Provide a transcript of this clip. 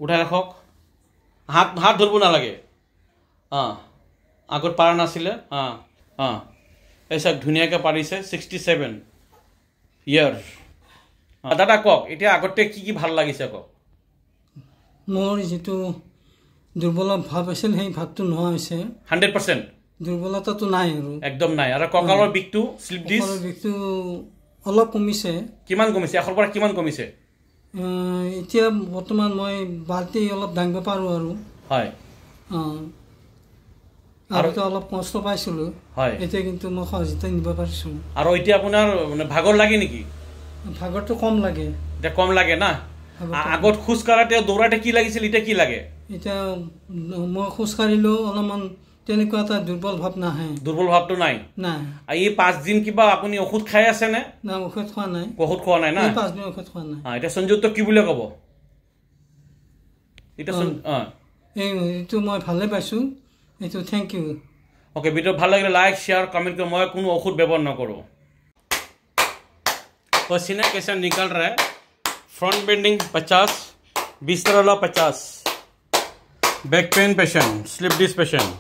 উঠাই ৰাখক হাত ধৰিব নালাগে আগত পাৰা নাছিলে এই চাওক ধুনীয়াকৈ পাৰিছে 67 ইয়াৰ দাদা কওক এতিয়া আগতে কি ভাল লাগিছে কওক মোৰ যেটো দুৰ্বল ভাৱ আছিল সেই ভাৱটো নোহোৱা হৈছে 100% দুৰ্বলতাটো নাই আৰু একদম নাই আৰু কঁকালৰ বিষটো স্লিপ ডিস্ক কঁকালৰ বিষটো অলপ কমিছে কিমান কমিছে এখৰ পৰা কিমান কমিছে এতিয়া বৰ্তমান মই বাল্টি অলপ দাঙিব পাৰো আৰু হয় আৰু তো অলপ কষ্ট পাইছিলো হয় এতিয়া কিন্তু মই সহজতে নিব পাৰিছো আৰু এতিয়া আপোনাৰ মানে ভাগৰ লাগে নেকি ভাগৰটো কম লাগে এটা কম লাগে না আগত খুজ কাৰাতে দৌৰাতে কি লাগিছিল এতিয়া কি লাগে এতিয়া মই খুজ কাৰিলো অলপমান তেনেকুৱা এটা দুৰ্বল ভাৱ নাহে দুৰ্বল ভাৱটো নাই নাই এই 5 দিন কিবা আপুনি ঔষধ খাই আছে নে না ঔষধ খোৱা নাই না 5 দিন ঔষধ খোৱা নাই এটা সঞ্জুত কি বুলি কব এটা এইটো মই ভালে পাইছো এইটো থ্যাংক ইউ ওকে ভিডিও ভালো লাগলে লাইক শেয়ার कमेंट करो मैं কোনো ওষুধ ব্যবহার না করো पसीना कैसा निकल रहा है फ्रंट बेंडिंग 50 बिस्तर वाला 50 back pain patient slip disc patient